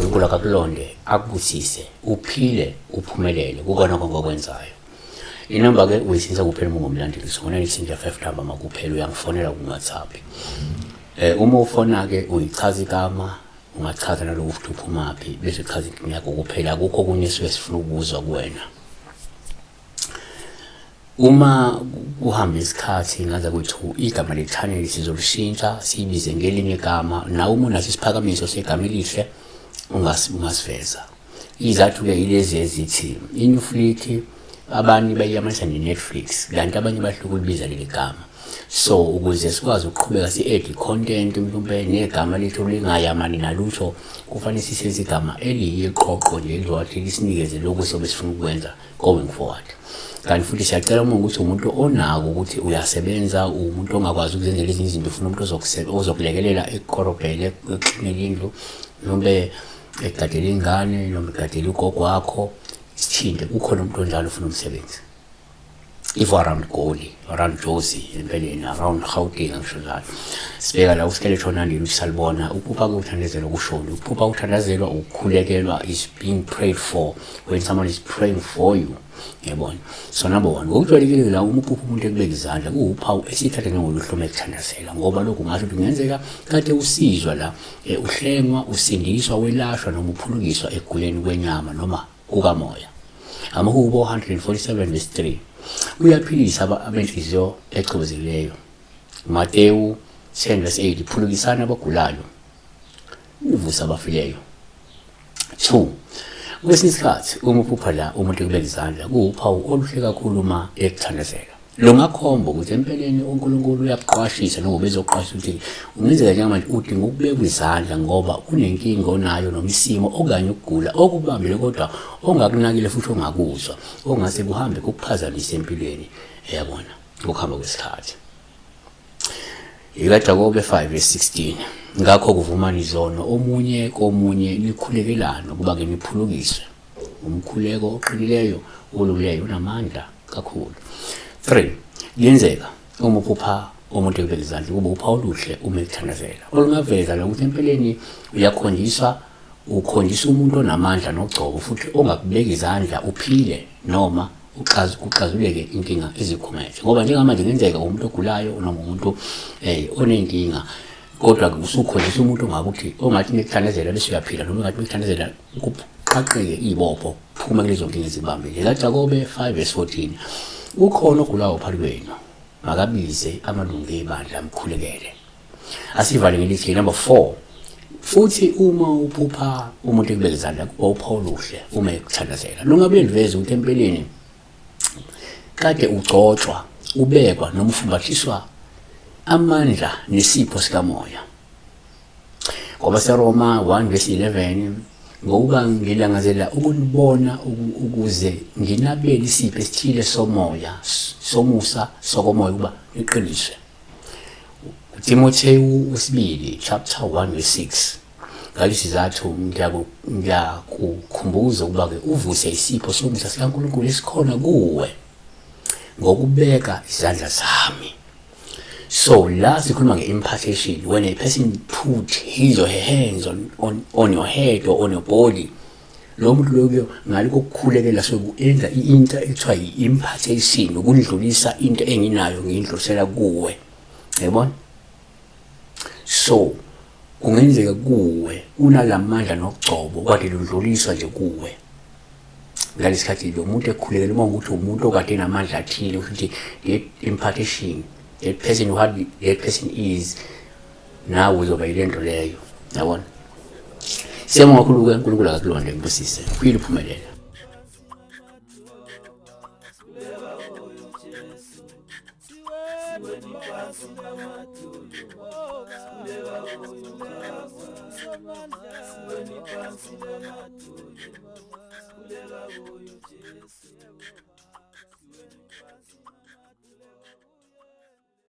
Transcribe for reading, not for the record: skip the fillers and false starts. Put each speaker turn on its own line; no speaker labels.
uNkulunkulu akakulonde akubusise uphile uphumelele kukona konke okwenzayo. Inamba ke uyisindisa kuphela uma ungumlandeli sona isinja 5 number makuphela uyangifonela ku WhatsApp. Uma ufona ke uyichaza igama ungachaza naloku futhi uphumaphi bese uchaza inkinga yakho kuphela akukho kunye sifuna ukuzwa kuwena. Uma kuhamba isikhathi ngaza kuthi igama le channel sizolishintsha sibize ngelinye igama nawe uma unaso isiphakamiso segama elihle ungasiveza. Izathu ke yilezi ezithi iNewflick abanye bayamanisa neNetflix kanti abanye bahluka ukubiza leli gama. So ukuze sikwazi ukuqhubeka si-add content mhlawumbe negama lethu lingayamani nalutho kufanele sisenze igama eliyiqoqo nje elizothi lisinikeze lokho sobe sifuna ukwenza going forward. Kanti futhi siyacela ukuthi umuntu onako ukuthi uyasebenza umuntu ongakwazi ukuzenzela ezinye izinto ufuna umuntu ozokulekelela ekukorobhele ekuklinela indlu noma egadela ingane noma egadela ugogo wakho sithinde ukhona umuntu onjalo ufuna umsebenzi. If around Goli, around Josie, empeleni, around Gauteng ngisho njalo. Sibeka la uskeleton andini usalibona ukuphupha ukuthandazela kushona. Ukuphupha ukuthandazelwa ukukhulekelwa is being prayed for when someone is praying for you. Yabona. So number 1, ngokujwayelekile la uma uphupha umuntu ekubeka izandla kuwuphawu esithatha ngoluhlobo ekuthandazela ngoba lokho ngasho ukuthi kungenzeka kade usizwa la uhlengwa usindiswa welashwa noma uphulukiswa eguleni kwenyama noma kukamoya. Amahubo 147 verse 3. Uyaphilisa abenhliziyo ecobezeleyo. Mateyu 10 verse 8 phulukisana abagulayo uvusa abafileyo. 2. Kwesinye isikhathi uma uphupha la umuntu ekubeka izandla kuwuphawu oluhle kakhulu uma ekuthandazela. Lo ngakhomba ukuthi empeleni uNkulunkulu uyakuqwashisa noma bezokuqwashisa ukuthi ungenzeka njengamanje udinga ukubeka izandla ngoba kunenkinga onayo noma isimo okanye ukugula okubambile kodwa ongakunakile futhi ongakuzwa ongase kuhambe kukuphazamisa empilweni yabona ukuhamba kwesikhathi. IkaJakobe 5 verse 16 ngakho kuvumana izono omunye komunye likhulekelana kuba ke niphulukiswe umkhuleko oqinileyo oluleyo unamandla kakhulu. 3. Yenzeka uma uphupha umuntu ekubeka izandla kuba uphawu oluhle uma ekuthandazela. Olungaveza ukuthi empeleni uyakhonjiswa ukhonjisa umuntu onamandla nogcobo futhi ongakubeka izandla uphile noma uxazuleke inkinga ezikhumethe. Ngoba njengamanje kungenzeka umuntu ogulayo noma umuntu onenkinga kodwa usukhonjisa umuntu ongakuthi ongathi nekuthandazela bese uyaphila noma ungathi nekuthandazela ukuqhaqeke ibopho phuma kulezo nkinga ezibambile. IkaJakobe 5 verse 14 ukhona ogulayo phakathi kwenu makabize amalungu ebandla amkhulekele. Asivale ngelithi number 4. Futhi uma uphupha umuntu ekubeka izandla kuba uphawu oluhle uma ekuthandazela. Longabe liveze ukuthi empeleni kade ugcotshwa ubekwa noma ufumbathiswa amandla nesipho sikamoya. Ngoba seRoma 1 verse 11 ngokuba ngilangazela ukunibona ukuze nginabele isipho esithile somoya somusa sokomoya kuba iqiniswe. Timotheyu 2 chapter 1 verse 6 ngalesizathu ngiyakukhumbuza ukuba ke uvuse isipho somusa sikaNkulunkulu esikhona kuwe ngokubeka izandla zami. So la sikhuluma nge-impartation when a person put his or her hands on your head or on your body. Lo muntu loyo ngaliko ukukhulekela sokuyenza into ekuthiwa yi-impartation ukundlulisa into enginayo ngiyindlulisela kuwe. Yabona? So kungenzeka kuwe unalamandla nogcobo kade ludluliswa nje kuwe. Ngalesikhathi lo muntu ekhulekela uma ukuthi umuntu okade enamandla athile ukuthi impartation that person who had that person is now uzoba yilento leyo. Yabona? Siyabonga kakhulu uNkulunkulu akakulonde ngibusise. Uphile uphumelele.
Kuleka kuyo Jesu